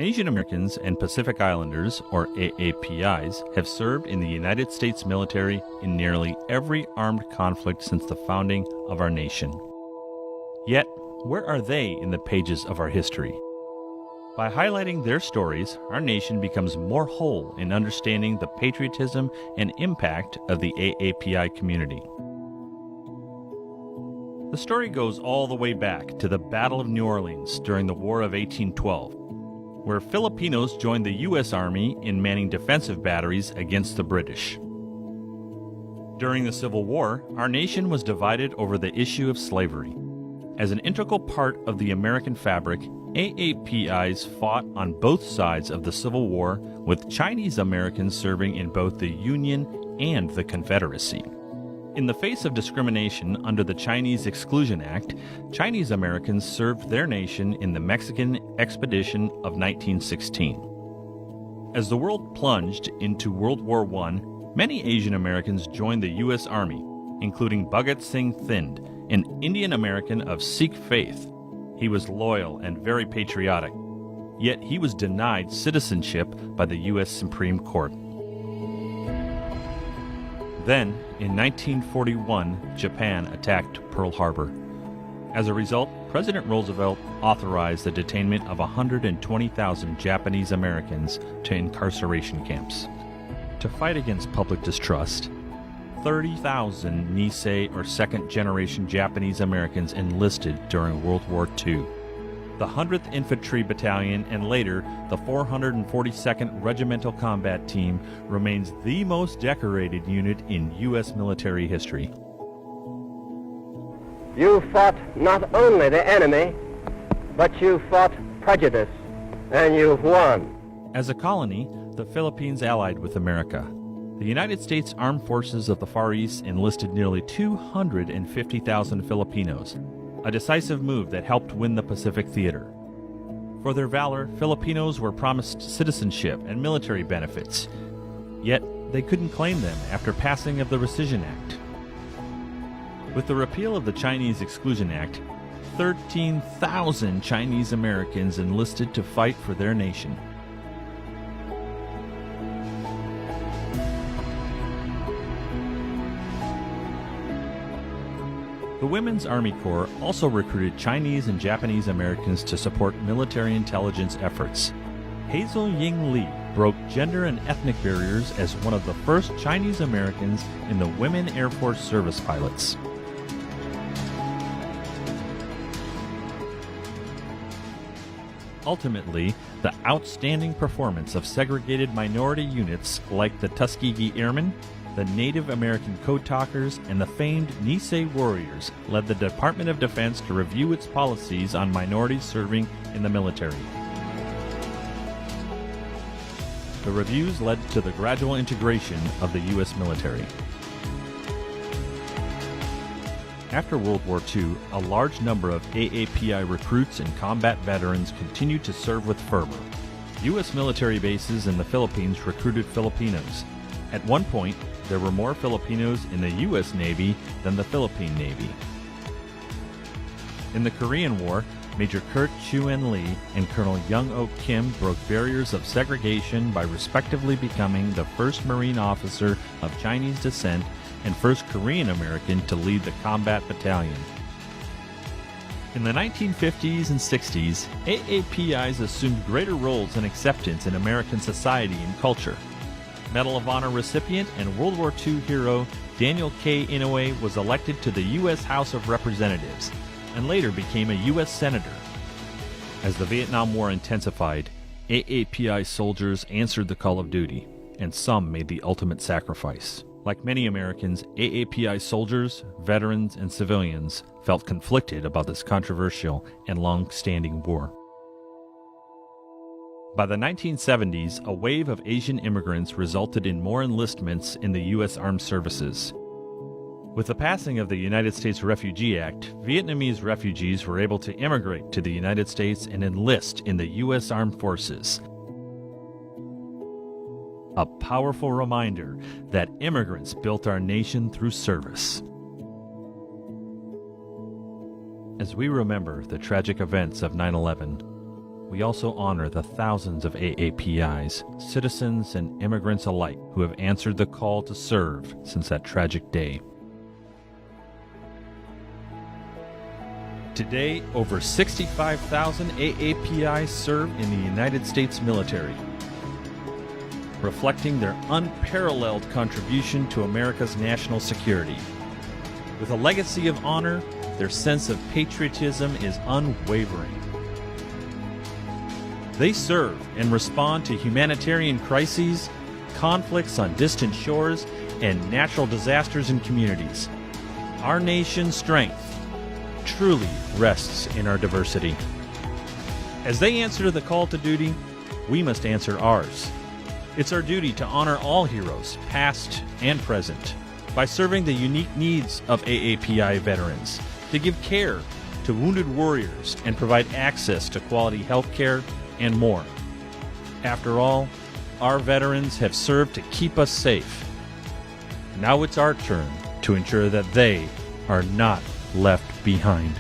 Asian Americans and Pacific Islanders, or AAPIs, have served in the United States military in nearly every armed conflict since the founding of our nation. Yet, where are they in the pages of our history? By highlighting their stories, our nation becomes more whole in understanding the patriotism and impact of the AAPI community. The story goes all the way back to the Battle of New Orleans during the War of 1812, where Filipinos joined the U.S. Army in manning defensive batteries against the British. During the Civil War, our nation was divided over the issue of slavery. As an integral part of the American fabric, AAPIs fought on both sides of the Civil War, with Chinese Americans serving in both the Union and the Confederacy. In the face of discrimination under the Chinese Exclusion Act, Chinese Americans served their nation in the Mexican Expedition of 1916. As the world plunged into World War I, many Asian Americans joined the U.S. Army, including Bhagat Singh Thind, an Indian American of Sikh faith. He was loyal and very patriotic, yet he was denied citizenship by the U.S. Supreme Court. Then, in 1941, Japan attacked Pearl Harbor. As a result, President Roosevelt authorized the detainment of 120,000 Japanese Americans to incarceration camps. To fight against public distrust, 30,000 Nisei or second-generation Japanese Americans enlisted during World War II. The 100th Infantry Battalion and later the 442nd Regimental Combat Team remains the most decorated unit in U.S. military history. You fought not only the enemy, but you fought prejudice, and you've won. As a colony, the Philippines allied with America. The United States Armed Forces of the Far East enlisted nearly 250,000 Filipinos, a decisive move that helped win the Pacific Theater. For their valor, Filipinos were promised citizenship and military benefits, yet they couldn't claim them after passing of the Rescission Act. With the repeal of the Chinese Exclusion Act, 13,000 Chinese Americans enlisted to fight for their nation. The Women's Army Corps also recruited Chinese and Japanese Americans to support military intelligence efforts. Hazel Ying Lee broke gender and ethnic barriers as one of the first Chinese Americans in the Women Air Force Service pilots. Ultimately, the outstanding performance of segregated minority units like the Tuskegee Airmen, the Native American Code Talkers, and the famed Nisei Warriors led the Department of Defense to review its policies on minorities serving in the military. The reviews led to the gradual integration of the U.S. military. After World War II, a large number of AAPI recruits and combat veterans continued to serve with fervor. U.S. military bases in the Philippines recruited Filipinos. At one point, there were more Filipinos in the U.S. Navy than the Philippine Navy. In the Korean War, Major Kurt Chuen Lee and Colonel Young Ok Kim broke barriers of segregation by respectively becoming the first Marine officer of Chinese descent and first Korean American to lead the combat battalion. In the 1950s and 60s, AAPIs assumed greater roles and acceptance in American society and culture. Medal of Honor recipient and World War II hero Daniel K. Inouye was elected to the U.S. House of Representatives and later became a U.S. Senator. As the Vietnam War intensified, AAPI soldiers answered the call of duty, and some made the ultimate sacrifice. Like many Americans, AAPI soldiers, veterans, and civilians felt conflicted about this controversial and long-standing war. By the 1970s, a wave of Asian immigrants resulted in more enlistments in the U.S. Armed Services. With the passing of the United States Refugee Act, Vietnamese refugees were able to immigrate to the United States and enlist in the U.S. Armed Forces. A powerful reminder that immigrants built our nation through service. As we remember the tragic events of 9/11, we also honor the thousands of AAPIs, citizens and immigrants alike, who have answered the call to serve since that tragic day. Today, over 65,000 AAPIs serve in the United States military, reflecting their unparalleled contribution to America's national security. With a legacy of honor, their sense of patriotism is unwavering. They serve and respond to humanitarian crises, conflicts on distant shores, and natural disasters in communities. Our nation's strength truly rests in our diversity. As they answer the call to duty, we must answer ours. It's our duty to honor all heroes, past and present, by serving the unique needs of AAPI veterans, to give care to wounded warriors and provide access to quality health care and more. After all, our veterans have served to keep us safe. Now it's our turn to ensure that they are not left behind.